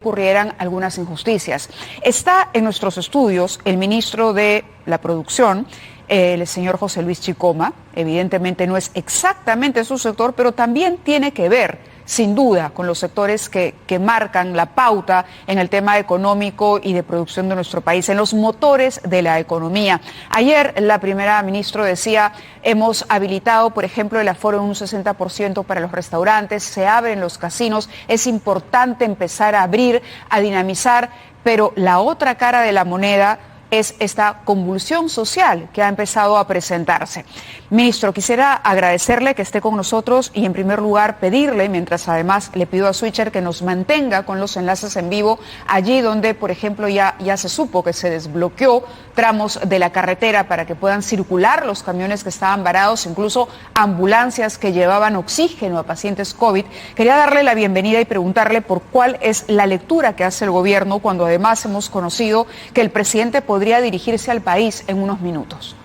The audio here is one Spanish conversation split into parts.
ocurrieran algunas injusticias. Está en nuestros estudios el ministro de la Producción, el señor José Luis Chicoma. Evidentemente no es exactamente su sector, pero también tiene que ver, sin duda, con los sectores que marcan la pauta en el tema económico y de producción de nuestro país, en los motores de la economía. Ayer la primera ministra decía, hemos habilitado, por ejemplo, el aforo en un 60% para los restaurantes, se abren los casinos, es importante empezar a abrir, a dinamizar, pero la otra cara de la moneda es esta convulsión social que ha empezado a presentarse. Ministro, quisiera agradecerle que esté con nosotros y en primer lugar pedirle, mientras además le pido a Switcher que nos mantenga con los enlaces en vivo, allí donde, por ejemplo, ya se supo que se desbloqueó tramos de la carretera para que puedan circular los camiones que estaban varados, incluso ambulancias que llevaban oxígeno a pacientes COVID. Quería darle la bienvenida y preguntarle por cuál es la lectura que hace el gobierno cuando además hemos conocido que el presidente podría dirigirse al país en unos minutos.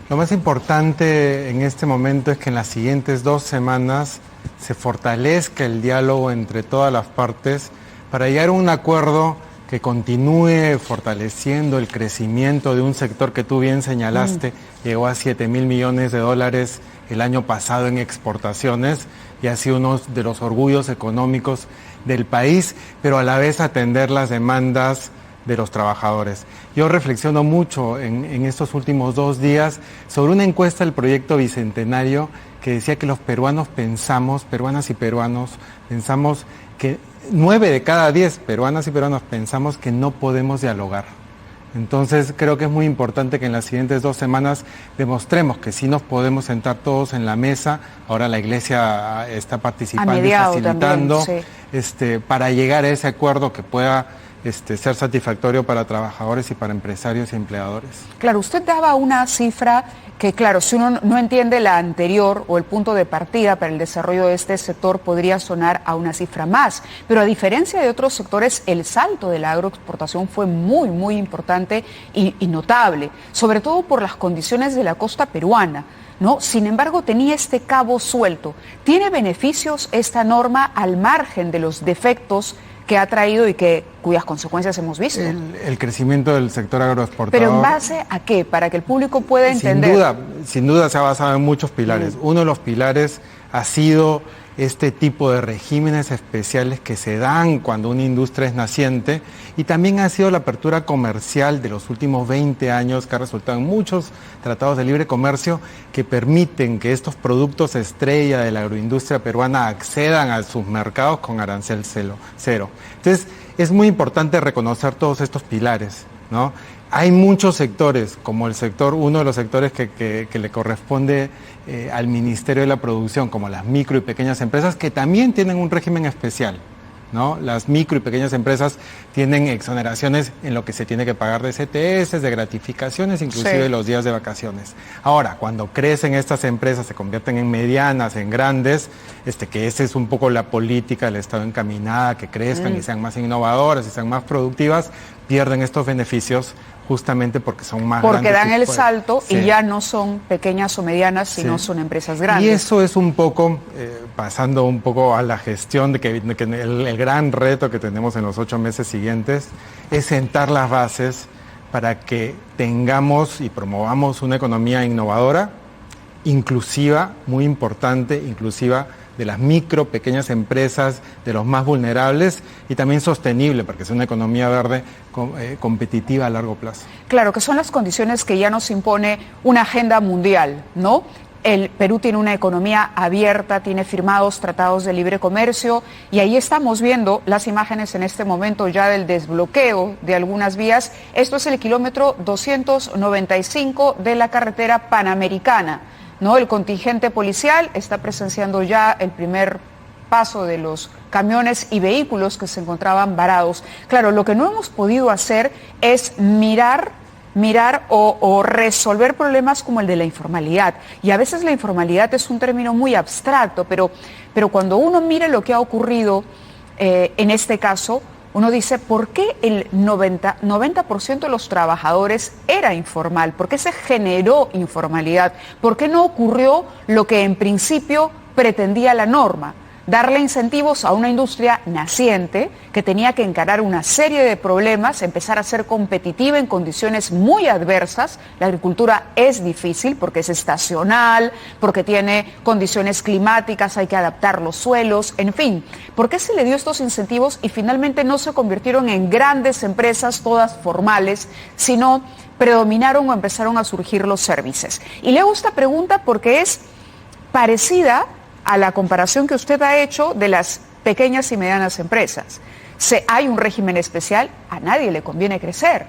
Lo más importante en este momento es que en las siguientes 2 semanas se fortalezca el diálogo entre todas las partes para llegar a un acuerdo que continúe fortaleciendo el crecimiento de un sector que tú bien señalaste, llegó a 7.000 millones de dólares el año pasado en exportaciones y ha sido uno de los orgullos económicos del país, pero a la vez atender las demandas de los trabajadores. Yo reflexiono mucho en estos últimos 2 días sobre una encuesta del Proyecto Bicentenario que decía que los peruanos pensamos, peruanas y peruanos, pensamos que 9 de cada 10 peruanas y peruanos pensamos que no podemos dialogar. Entonces creo que es muy importante que en las siguientes 2 semanas demostremos que sí nos podemos sentar todos en la mesa. Ahora la Iglesia está participando y facilitando también, sí, para llegar a ese acuerdo que pueda ser satisfactorio para trabajadores y para empresarios y empleadores. Claro, usted daba una cifra que, claro, si uno no entiende la anterior o el punto de partida para el desarrollo de este sector, podría sonar a una cifra más. Pero a diferencia de otros sectores, el salto de la agroexportación fue muy, muy importante y notable, sobre todo por las condiciones de la costa peruana, ¿no? Sin embargo, tenía este cabo suelto. ¿Tiene beneficios esta norma al margen de los defectos que ha traído y cuyas consecuencias hemos visto? El crecimiento del sector agroexportador. ¿Pero en base a qué? Para que el público pueda entender. Sin duda se ha basado en muchos pilares. Uno de los pilares ha sido este tipo de regímenes especiales que se dan cuando una industria es naciente, y también ha sido la apertura comercial de los últimos 20 años que ha resultado en muchos tratados de libre comercio que permiten que estos productos estrella de la agroindustria peruana accedan a sus mercados con arancel cero. Entonces es muy importante reconocer todos estos pilares, ¿no? Hay muchos sectores, como el sector, uno de los sectores que le corresponde al Ministerio de la Producción, como las micro y pequeñas empresas, que también tienen un régimen especial, ¿no? Las micro y pequeñas empresas tienen exoneraciones en lo que se tiene que pagar de CTS, de gratificaciones, inclusive de los días de vacaciones. Ahora, cuando crecen estas empresas, se convierten en medianas, en grandes, que esa es un poco la política del Estado encaminada, que crezcan y sean más innovadoras y sean más productivas, pierden estos beneficios justamente porque son más grandes. Porque dan el salto y ya no son pequeñas o medianas, sino son empresas grandes. Y eso es un poco, pasando un poco a la gestión, de que el gran reto que tenemos en los 8 meses siguientes es sentar las bases para que tengamos y promovamos una economía innovadora, inclusiva, muy importante, inclusiva de las micro, pequeñas empresas, de los más vulnerables, y también sostenible, porque es una economía verde competitiva a largo plazo. Claro, que son las condiciones que ya nos impone una agenda mundial, ¿no? El Perú tiene una economía abierta, tiene firmados tratados de libre comercio, y ahí estamos viendo las imágenes en este momento ya del desbloqueo de algunas vías. Esto es el kilómetro 295 de la carretera Panamericana, ¿no? El contingente policial está presenciando ya el primer paso de los camiones y vehículos que se encontraban varados. Claro, lo que no hemos podido hacer es mirar o resolver problemas como el de la informalidad. Y a veces la informalidad es un término muy abstracto, pero cuando uno mira lo que ha ocurrido en este caso, uno dice, ¿por qué el 90% de los trabajadores era informal? ¿Por qué se generó informalidad? ¿Por qué no ocurrió lo que en principio pretendía la norma? darle incentivos a una industria naciente que tenía que encarar una serie de problemas, empezar a ser competitiva en condiciones muy adversas. La agricultura es difícil porque es estacional, porque tiene condiciones climáticas, hay que adaptar los suelos, en fin. ¿Por qué se le dio estos incentivos y finalmente no se convirtieron en grandes empresas, todas formales, sino predominaron o empezaron a surgir los servicios? Y le hago esta pregunta porque es parecida a la comparación que usted ha hecho de las pequeñas y medianas empresas. Hay un régimen especial, a nadie le conviene crecer.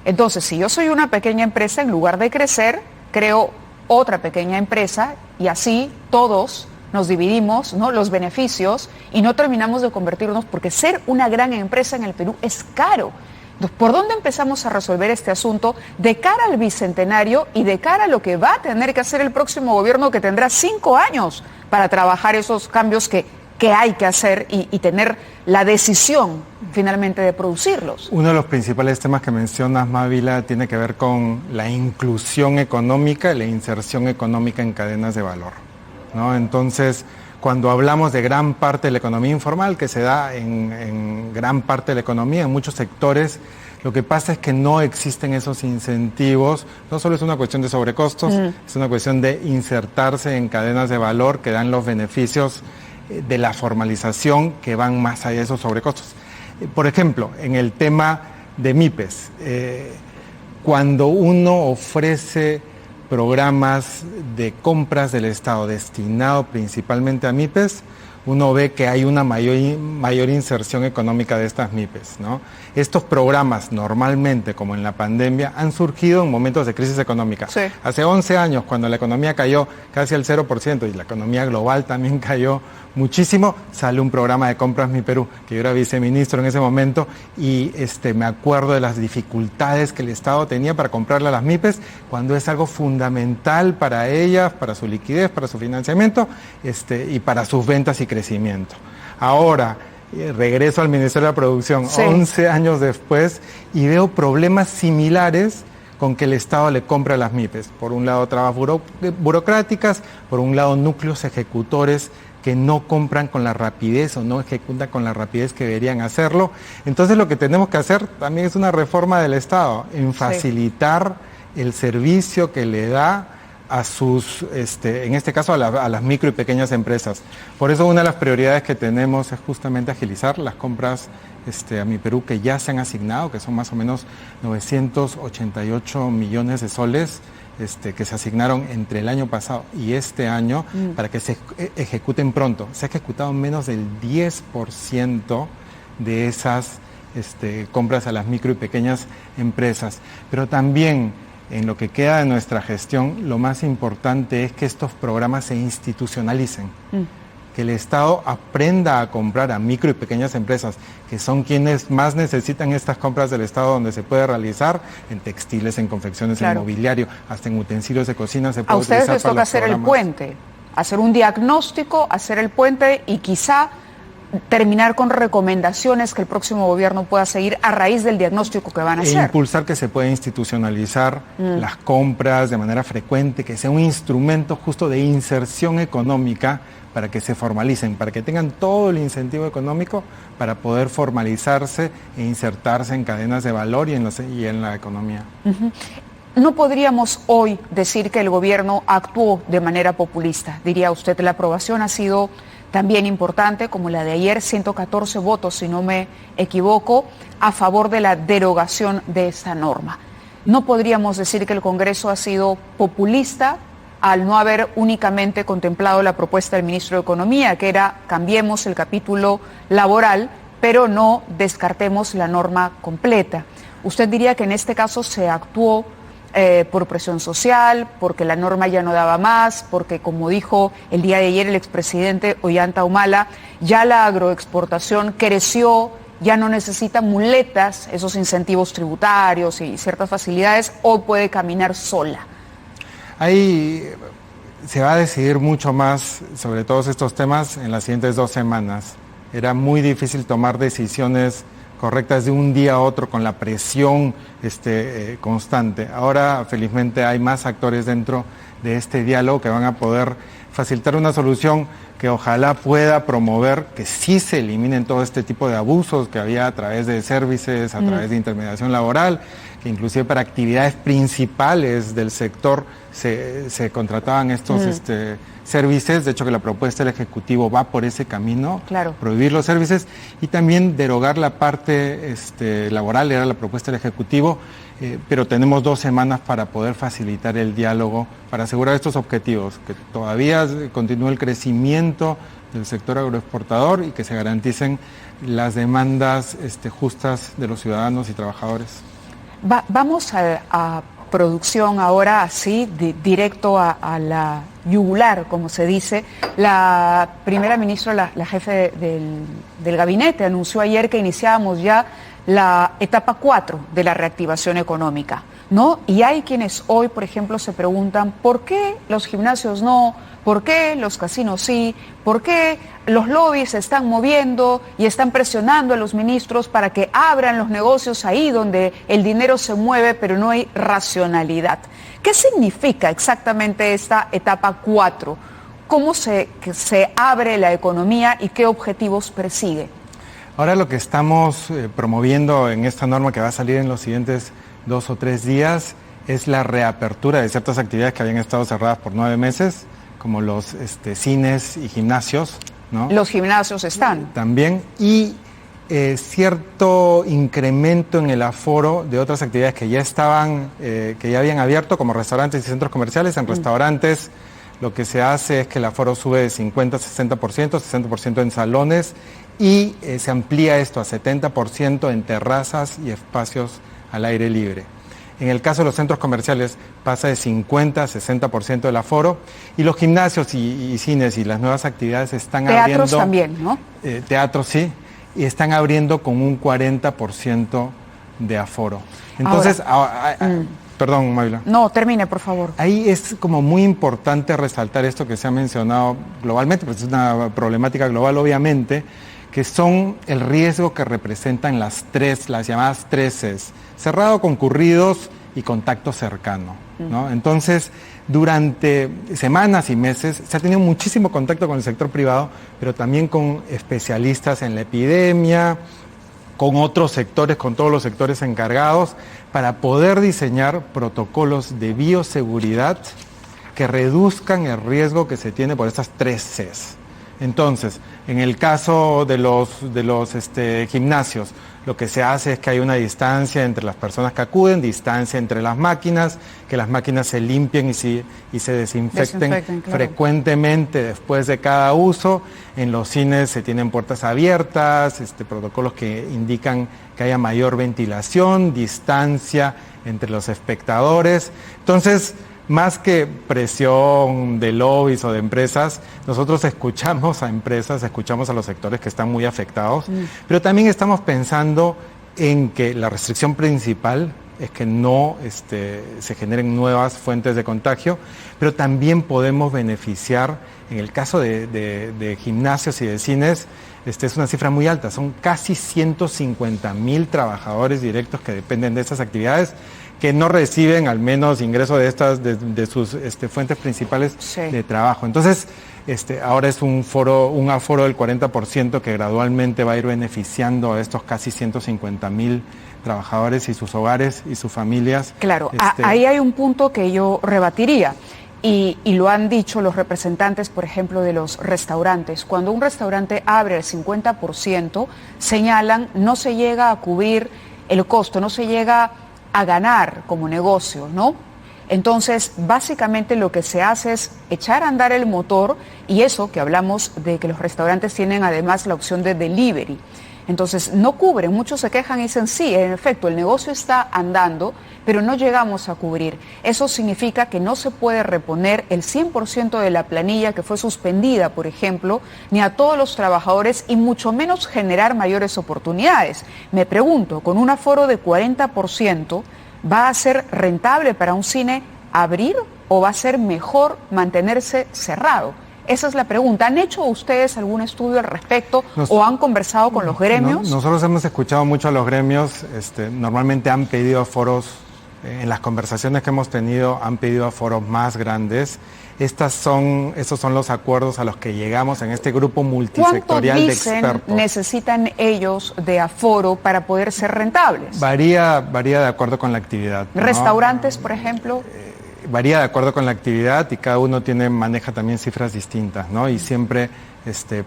Entonces, si yo soy una pequeña empresa, en lugar de crecer, creo otra pequeña empresa y así todos nos dividimos, ¿no?, los beneficios y no terminamos de convertirnos, porque ser una gran empresa en el Perú es caro. Entonces, ¿por dónde empezamos a resolver este asunto de cara al bicentenario y de cara a lo que va a tener que hacer el próximo gobierno, que tendrá 5 años para trabajar esos cambios que hay que hacer y tener la decisión finalmente de producirlos? Uno de los principales temas que mencionas, Mávila, tiene que ver con la inclusión económica y la inserción económica en cadenas de valor, ¿no? Entonces, cuando hablamos de gran parte de la economía informal, que se da en gran parte de la economía, en muchos sectores, lo que pasa es que no existen esos incentivos. No solo es una cuestión de sobrecostos, es una cuestión de insertarse en cadenas de valor que dan los beneficios de la formalización, que van más allá de esos sobrecostos. Por ejemplo, en el tema de MIPES, cuando uno ofrece programas de compras del Estado destinado principalmente a MIPES, uno ve que hay una mayor inserción económica de estas MIPES, ¿no? Estos programas normalmente, como en la pandemia, han surgido en momentos de crisis económica. Sí. Hace 11 años, cuando la economía cayó casi al 0% y la economía global también cayó muchísimo, sale un programa de compras Mi Perú, que yo era viceministro en ese momento, y me acuerdo de las dificultades que el Estado tenía para comprarle a las MIPES, cuando es algo fundamental para ellas, para su liquidez, para su financiamiento, y para sus ventas y crecimiento. Ahora, regreso al Ministerio de la Producción, sí, 11 años después, y veo problemas similares con que el Estado le compra a las MIPES. Por un lado, trabas burocráticas, por un lado, núcleos ejecutores que no compran con la rapidez o no ejecutan con la rapidez que deberían hacerlo. Entonces, lo que tenemos que hacer también es una reforma del Estado, en facilitar el servicio que le da a sus, en este caso a las micro y pequeñas empresas. Por eso una de las prioridades que tenemos es justamente agilizar las compras a Mi Perú que ya se han asignado, que son más o menos 988 millones de soles que se asignaron entre el año pasado y este año para que se ejecuten pronto. Se ha ejecutado menos del 10% de esas compras a las micro y pequeñas empresas. Pero también, en lo que queda de nuestra gestión, lo más importante es que estos programas se institucionalicen, que el Estado aprenda a comprar a micro y pequeñas empresas, que son quienes más necesitan estas compras del Estado, donde se puede realizar en textiles, en confecciones, en mobiliario, hasta en utensilios de cocina se puede utilizar. A ustedes les toca hacer el puente, hacer un diagnóstico, hacer el puente y quizá terminar con recomendaciones que el próximo gobierno pueda seguir a raíz del diagnóstico que van a hacer. Impulsar que se pueda institucionalizar las compras de manera frecuente, que sea un instrumento justo de inserción económica para que se formalicen, para que tengan todo el incentivo económico para poder formalizarse e insertarse en cadenas de valor y en la economía. No podríamos hoy decir que el gobierno actuó de manera populista, diría usted. La aprobación ha sido también importante, como la de ayer, 114 votos, si no me equivoco, a favor de la derogación de esta norma. No podríamos decir que el Congreso ha sido populista al no haber únicamente contemplado la propuesta del ministro de Economía, que era cambiemos el capítulo laboral, pero no descartemos la norma completa. ¿Usted diría que en este caso se actuó por presión social, porque la norma ya no daba más, porque, como dijo el día de ayer el expresidente Ollanta Humala, ya la agroexportación creció, ya no necesita muletas, esos incentivos tributarios y ciertas facilidades, hoy puede caminar sola? Ahí se va a decidir mucho más sobre todos estos temas en las siguientes 2 semanas. Era muy difícil tomar decisiones correctas de un día a otro con la presión constante. Ahora, felizmente, hay más actores dentro de este diálogo, que van a poder facilitar una solución que ojalá pueda promover que sí se eliminen todo este tipo de abusos que había a través de servicios, a través de intermediación laboral, que inclusive para actividades principales del sector se contrataban estos servicios. De hecho, que la propuesta del Ejecutivo va por ese camino, claro, prohibir los servicios y también derogar la parte laboral, era la propuesta del Ejecutivo, pero tenemos 2 semanas para poder facilitar el diálogo, para asegurar estos objetivos, que todavía continúe el crecimiento del sector agroexportador y que se garanticen las demandas justas de los ciudadanos y trabajadores. Vamos a producción ahora, así, directo a la yugular, como se dice. La primera ministra, la jefe del gabinete, anunció ayer que iniciábamos ya la etapa 4 de la reactivación económica, ¿no? Y hay quienes hoy, por ejemplo, se preguntan ¿por qué los gimnasios no? ¿Por qué los casinos sí? ¿Por qué los lobbies se están moviendo y están presionando a los ministros para que abran los negocios ahí donde el dinero se mueve, pero no hay racionalidad? ¿Qué significa exactamente esta etapa 4? ¿Cómo se abre la economía y qué objetivos persigue? Ahora lo que estamos promoviendo en esta norma que va a salir en los siguientes 2 o 3 días es la reapertura de ciertas actividades que habían estado cerradas por 9 meses, como los cines y gimnasios, ¿no? Los gimnasios están. También, y cierto incremento en el aforo de otras actividades que ya estaban, que ya habían abierto, como restaurantes y centros comerciales. En restaurantes lo que se hace es que el aforo sube de 50 a 60%, 60% en salones, y se amplía esto a 70% en terrazas y espacios al aire libre. En el caso de los centros comerciales pasa de 50 a 60% del aforo, y los gimnasios y cines y las nuevas actividades están abriendo... Teatros también, ¿no? Teatros sí, y están abriendo con un 40% de aforo. Entonces, perdón, Mávila. No, termine, por favor. Ahí es como muy importante resaltar esto que se ha mencionado globalmente, porque es una problemática global obviamente, que son el riesgo que representan las llamadas 3 Cs: cerrado, concurridos y contacto cercano, ¿no? Entonces, durante semanas y meses se ha tenido muchísimo contacto con el sector privado, pero también con especialistas en la epidemia, con otros sectores, con todos los sectores encargados, para poder diseñar protocolos de bioseguridad que reduzcan el riesgo que se tiene por estas 3 Cs. Entonces, en el caso de los gimnasios, lo que se hace es que hay una distancia entre las personas que acuden, distancia entre las máquinas, que las máquinas se limpien y se desinfecten frecuentemente después de cada uso. En los cines se tienen puertas abiertas, protocolos que indican que haya mayor ventilación, distancia entre los espectadores. Entonces, más que presión de lobbies o de empresas, nosotros escuchamos a empresas, escuchamos a los sectores que están muy afectados, pero también estamos pensando en que la restricción principal es que no se generen nuevas fuentes de contagio, pero también podemos beneficiar, en el caso de gimnasios y de cines, es una cifra muy alta, son casi 150,000 trabajadores directos que dependen de estas actividades, que no reciben al menos ingreso de sus fuentes principales de trabajo. Entonces, ahora es un aforo del 40% que gradualmente va a ir beneficiando a estos casi 150,000 trabajadores y sus hogares y sus familias. Claro, ahí hay un punto que yo rebatiría. Y lo han dicho los representantes, por ejemplo, de los restaurantes. Cuando un restaurante abre el 50%, señalan, no se llega a cubrir el costo, no se llega a ganar como negocio, ¿no? Entonces, básicamente lo que se hace es echar a andar el motor, y eso que hablamos de que los restaurantes tienen además la opción de delivery. Entonces, no cubren, muchos se quejan y dicen, sí, en efecto, el negocio está andando, pero no llegamos a cubrir. Eso significa que no se puede reponer el 100% de la planilla que fue suspendida, por ejemplo, ni a todos los trabajadores, y mucho menos generar mayores oportunidades. Me pregunto, con un aforo de 40%, ¿va a ser rentable para un cine abrir o va a ser mejor mantenerse cerrado? Esa es la pregunta. ¿Han hecho ustedes algún estudio al respecto o han conversado con los gremios? Nosotros hemos escuchado mucho a los gremios. Normalmente han pedido aforos en las conversaciones que hemos tenido han pedido aforos más grandes. Esos son los acuerdos a los que llegamos en este grupo multisectorial de expertos. ¿Cuánto dicen necesitan ellos de aforo para poder ser rentables? Varía de acuerdo con la actividad, ¿no? ¿Restaurantes, por ejemplo? Varía de acuerdo con la actividad y cada uno maneja también cifras distintas, ¿no? Y siempre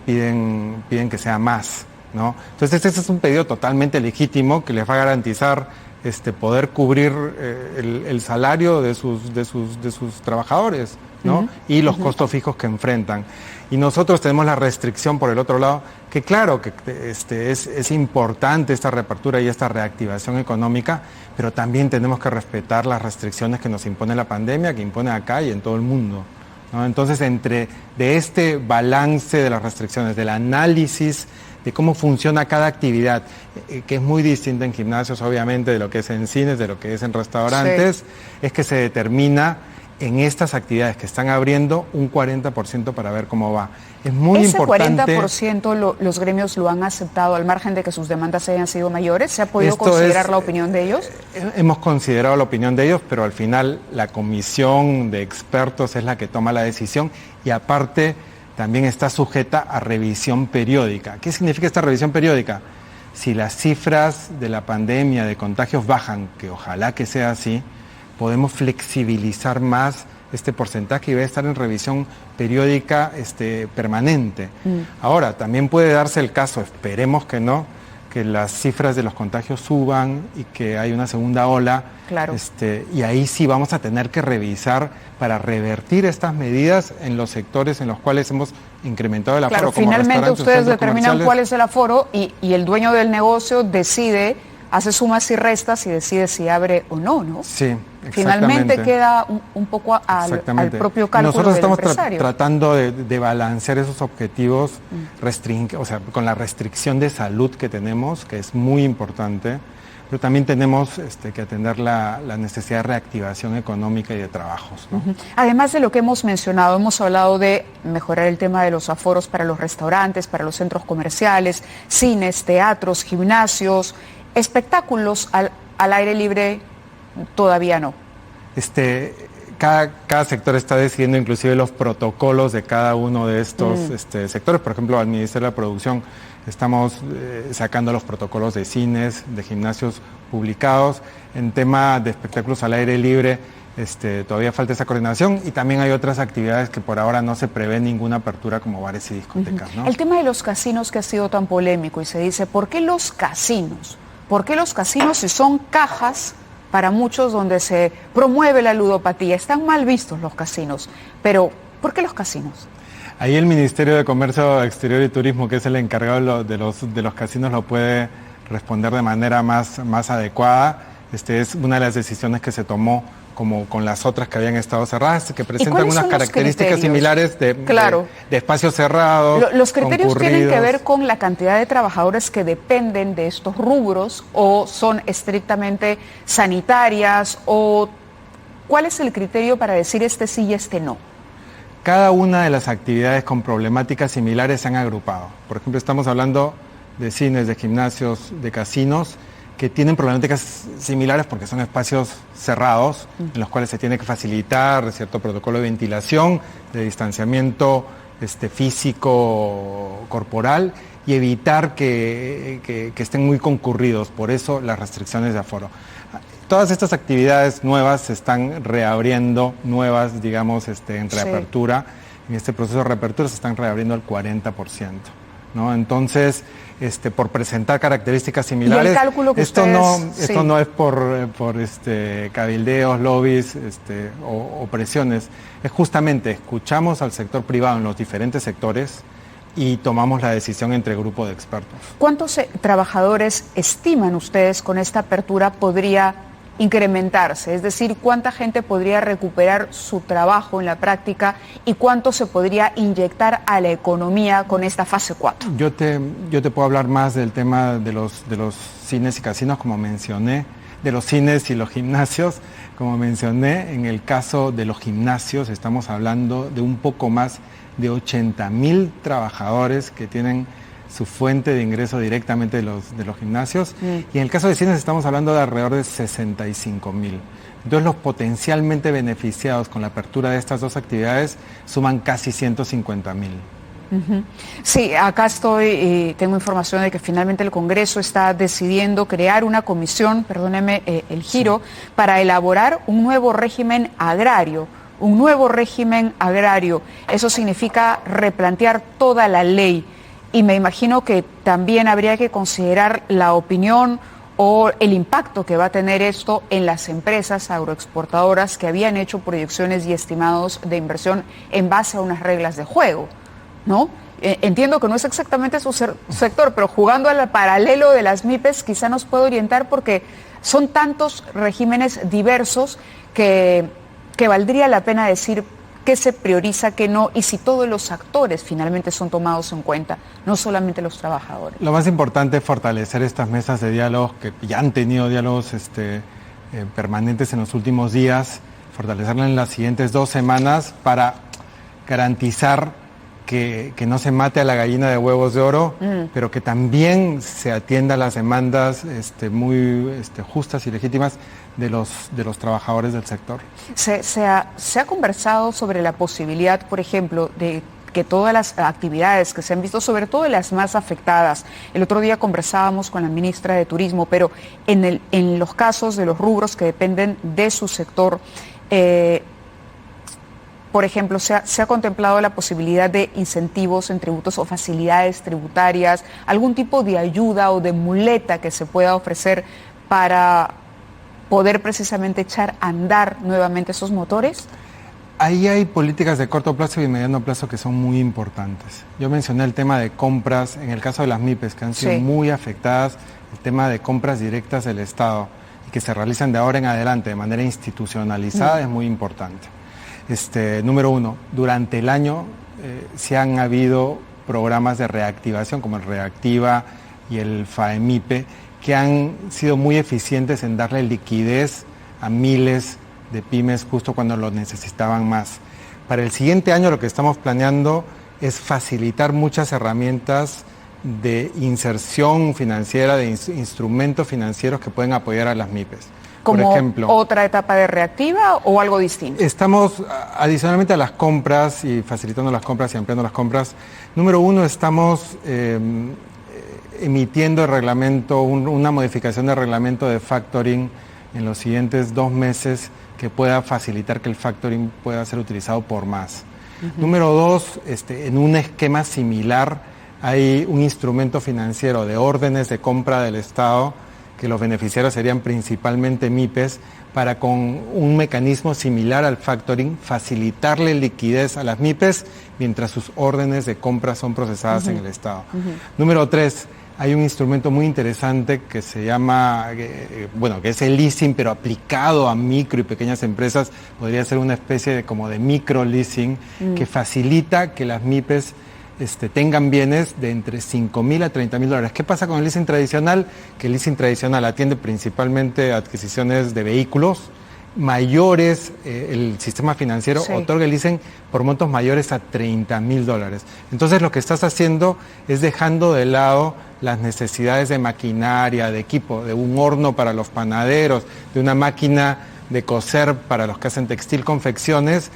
piden que sea más, ¿no? Entonces este es un pedido totalmente legítimo que les va a garantizar poder cubrir el salario de sus trabajadores, ¿no? Y los costos fijos que enfrentan. Y nosotros tenemos la restricción por el otro lado, que claro que es importante esta reapertura y esta reactivación económica, pero también tenemos que respetar las restricciones que nos impone la pandemia, que impone acá y en todo el mundo, ¿no? Entonces, de este balance de las restricciones, del análisis de cómo funciona cada actividad, que es muy distinta en gimnasios, obviamente, de lo que es en cines, de lo que es en restaurantes, sí, es que se determina en estas actividades que están abriendo un 40% para ver cómo va. Es muy importante. ¿Ese 40% los gremios lo han aceptado al margen de que sus demandas hayan sido mayores? ¿Se ha podido considerar la opinión de ellos? Hemos considerado la opinión de ellos, pero al final la comisión de expertos es la que toma la decisión y aparte también está sujeta a revisión periódica. ¿Qué significa esta revisión periódica? Si las cifras de la pandemia, de contagios bajan, que ojalá que sea así, podemos flexibilizar más este porcentaje y va a estar en revisión periódica permanente. Ahora, también puede darse el caso, esperemos que no, que las cifras de los contagios suban y que hay una segunda ola. Claro. Y ahí sí vamos a tener que revisar para revertir estas medidas en los sectores en los cuales hemos incrementado el aforo. Claro, finalmente ustedes determinan cuál es el aforo y el dueño del negocio decide, hace sumas y restas y decide si abre o no, ¿no? Sí, exactamente. Finalmente queda un poco al propio cálculo del empresario. Nosotros estamos tratando de balancear esos objetivos, con la restricción de salud que tenemos, que es muy importante, pero también tenemos que atender la necesidad de reactivación económica y de trabajos, ¿no? Además de lo que hemos mencionado, hemos hablado de mejorar el tema de los aforos para los restaurantes, para los centros comerciales, cines, teatros, gimnasios. Espectáculos al aire libre todavía no. Cada sector está decidiendo inclusive los protocolos de cada uno de estos sectores. Por ejemplo, al Ministerio de la Producción estamos sacando los protocolos de cines, de gimnasios publicados. En tema de espectáculos al aire libre, todavía falta esa coordinación y también hay otras actividades que por ahora no se prevé ninguna apertura como bares y discotecas, ¿no? El tema de los casinos que ha sido tan polémico y se dice, ¿por qué los casinos? ¿Por qué los casinos si son cajas para muchos donde se promueve la ludopatía? Están mal vistos los casinos, pero ¿por qué los casinos? Ahí el Ministerio de Comercio Exterior y Turismo, que es el encargado de los casinos, lo puede responder de manera más adecuada. Es una de las decisiones que se tomó como con las otras que habían estado cerradas, que presentan unas características similares de espacios cerrados. ¿Los criterios tienen que ver con la cantidad de trabajadores que dependen de estos rubros o son estrictamente sanitarias? ¿O cuál es el criterio para decir sí y no? Cada una de las actividades con problemáticas similares se han agrupado. Por ejemplo, estamos hablando de cines, de gimnasios, de casinos, que tienen problemáticas similares porque son espacios cerrados en los cuales se tiene que facilitar cierto protocolo de ventilación, de distanciamiento físico, corporal y evitar que estén muy concurridos, por eso las restricciones de aforo. Todas estas actividades nuevas se están reabriendo, en reapertura. En este proceso de reapertura se están reabriendo al 40%. ¿No? Entonces, por presentar características similares, ¿y el cálculo que esto no es por cabildeos, lobbies o presiones, es justamente escuchamos al sector privado en los diferentes sectores y tomamos la decisión entre grupo de expertos. ¿Cuántos trabajadores estiman ustedes con esta apertura podría incrementarse? Es decir, ¿cuánta gente podría recuperar su trabajo en la práctica y cuánto se podría inyectar a la economía con esta fase 4? Yo te puedo hablar más del tema de los cines y casinos, como mencioné, de los cines y los gimnasios, como mencioné. En el caso de los gimnasios estamos hablando de un poco más de 80,000 trabajadores que tienen su fuente de ingreso directamente de los gimnasios. Y en el caso de cines estamos hablando de alrededor de 65,000. Entonces los potencialmente beneficiados con la apertura de estas dos actividades suman casi 150,000. Sí, acá estoy, tengo información de que finalmente el Congreso está decidiendo crear una comisión, perdóneme el giro, para elaborar un nuevo régimen agrario. Un nuevo régimen agrario. Eso significa replantear toda la ley. Y me imagino que también habría que considerar la opinión o el impacto que va a tener esto en las empresas agroexportadoras que habían hecho proyecciones y estimados de inversión en base a unas reglas de juego, ¿no? Entiendo que no es exactamente su sector, pero jugando al paralelo de las MIPES quizá nos puede orientar porque son tantos regímenes diversos que valdría la pena decir qué se prioriza, qué no, y si todos los actores finalmente son tomados en cuenta, no solamente los trabajadores. Lo más importante es fortalecer estas mesas de diálogos que ya han tenido diálogos permanentes en los últimos días, fortalecerlas en las siguientes 2 semanas para garantizar que no se mate a la gallina de huevos de oro, pero que también se atienda a las demandas muy justas y legítimas de los trabajadores del sector. Se ha conversado sobre la posibilidad, por ejemplo, de que todas las actividades que se han visto, sobre todo las más afectadas, el otro día conversábamos con la ministra de Turismo, pero en los casos de los rubros que dependen de su sector, por ejemplo, se ha contemplado la posibilidad de incentivos en tributos o facilidades tributarias, algún tipo de ayuda o de muleta que se pueda ofrecer para poder precisamente echar a andar nuevamente esos motores? Ahí hay políticas de corto plazo y mediano plazo que son muy importantes. Yo mencioné el tema de compras, en el caso de las MIPES, que han sido muy afectadas, el tema de compras directas del Estado y que se realizan de ahora en adelante de manera institucionalizada es muy importante. Número 1, durante el año se han habido programas de reactivación como el Reactiva y el FAEMIPE que han sido muy eficientes en darle liquidez a miles de pymes justo cuando lo necesitaban más. Para el siguiente año lo que estamos planeando es facilitar muchas herramientas de inserción financiera, de instrumentos financieros que pueden apoyar a las MIPES. ¿Como por ejemplo, otra etapa de Reactiva o algo distinto? Estamos, adicionalmente a las compras y facilitando las compras y ampliando las compras, número 1, estamos emitiendo el reglamento, una modificación del reglamento de factoring en los siguientes 2 meses que pueda facilitar que el factoring pueda ser utilizado por más. Número 2, en un esquema similar hay un instrumento financiero de órdenes de compra del Estado que los beneficiarios serían principalmente MIPES, para con un mecanismo similar al factoring facilitarle liquidez a las MIPES mientras sus órdenes de compra son procesadas en el Estado. Número 3, hay un instrumento muy interesante que se llama, que es el leasing, pero aplicado a micro y pequeñas empresas. Podría ser una especie de micro leasing que facilita que las MIPES tengan bienes de entre $5,000 a $30,000. ¿Qué pasa con el leasing tradicional? Que el leasing tradicional atiende principalmente adquisiciones de vehículos mayores, el sistema financiero otorga el leasing por montos mayores a $30,000. Entonces lo que estás haciendo es dejando de lado las necesidades de maquinaria, de equipo, de un horno para los panaderos, de una máquina de coser para los que hacen textil, confecciones.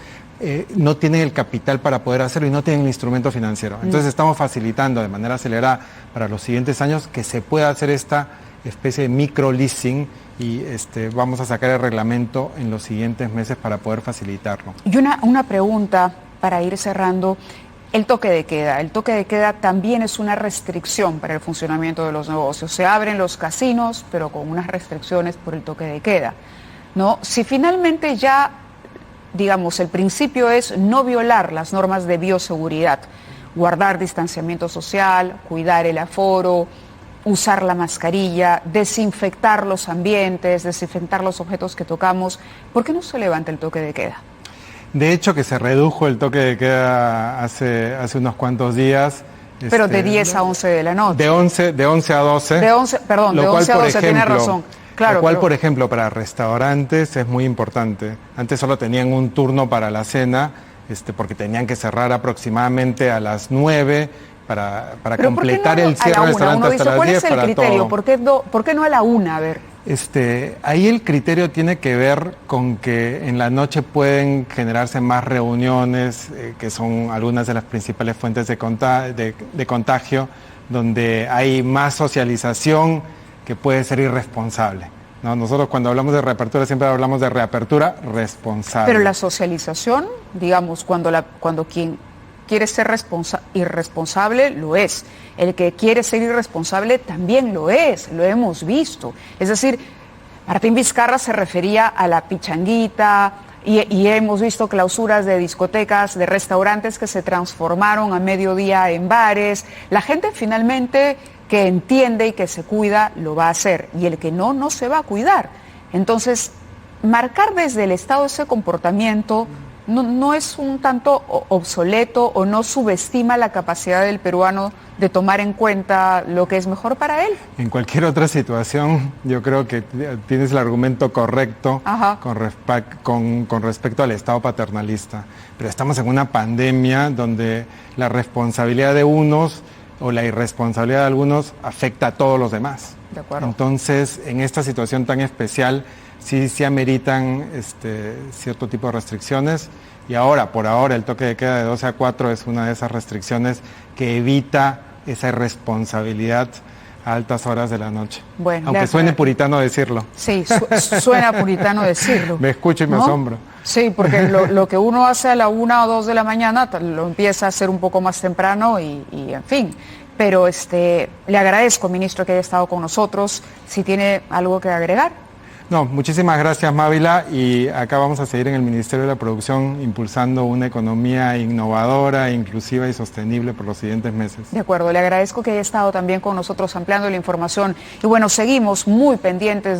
No tienen el capital para poder hacerlo y no tienen el instrumento financiero. Entonces estamos facilitando de manera acelerada para los siguientes años que se pueda hacer esta especie de micro leasing y vamos a sacar el reglamento en los siguientes meses para poder facilitarlo. Y una pregunta para ir cerrando. El toque de queda. El toque de queda también es una restricción para el funcionamiento de los negocios. Se abren los casinos, pero con unas restricciones por el toque de queda, ¿no? Si finalmente ya, digamos, el principio es no violar las normas de bioseguridad, guardar distanciamiento social, cuidar el aforo, usar la mascarilla, desinfectar los ambientes, desinfectar los objetos que tocamos, ¿por qué no se levanta el toque de queda? De hecho, que se redujo el toque de queda hace unos cuantos días. Pero de 10 a 11 de la noche. De 11 a 12. De 11 a 12, tiene razón. Claro, lo cual, por ejemplo, para restaurantes es muy importante. Antes solo tenían un turno para la cena, porque tenían que cerrar aproximadamente a las 9 para Pero completar ¿por qué no el cierre del restaurante hasta las 10 ¿cuál es el para criterio? todo. ¿Por qué no a la 1? A ver. Ahí el criterio tiene que ver con que en la noche pueden generarse más reuniones, que son algunas de las principales fuentes de contagio, donde hay más socialización que puede ser irresponsable, ¿no? Nosotros cuando hablamos de reapertura siempre hablamos de reapertura responsable. Pero la socialización, digamos, cuando quien quiere ser irresponsable, lo es. El que quiere ser irresponsable también lo es, lo hemos visto. Es decir, Martín Vizcarra se refería a la pichanguita y hemos visto clausuras de discotecas, de restaurantes que se transformaron a mediodía en bares. La gente finalmente que entiende y que se cuida lo va a hacer y el que no se va a cuidar. Entonces, marcar desde el Estado ese comportamiento no es un tanto obsoleto o no subestima la capacidad del peruano de tomar en cuenta lo que es mejor para él. En cualquier otra situación, yo creo que tienes el argumento correcto con respecto al Estado paternalista. Pero estamos en una pandemia donde la responsabilidad de unos o la irresponsabilidad de algunos afecta a todos los demás. De acuerdo. Entonces, en esta situación tan especial, sí ameritan cierto tipo de restricciones y por ahora el toque de queda de 12 a 4 es una de esas restricciones que evita esa irresponsabilidad a altas horas de la noche. Bueno, aunque suene puritano decirlo. Sí, suena puritano decirlo. Me escucho y me asombro. Sí, porque lo que uno hace a la 1 o 2 de la mañana lo empieza a hacer un poco más temprano y en fin. Pero le agradezco, ministro, que haya estado con nosotros. Si tiene algo que agregar. No, muchísimas gracias, Mávila, y acá vamos a seguir en el Ministerio de la Producción impulsando una economía innovadora, inclusiva y sostenible por los siguientes meses. De acuerdo, le agradezco que haya estado también con nosotros ampliando la información y bueno, seguimos muy pendientes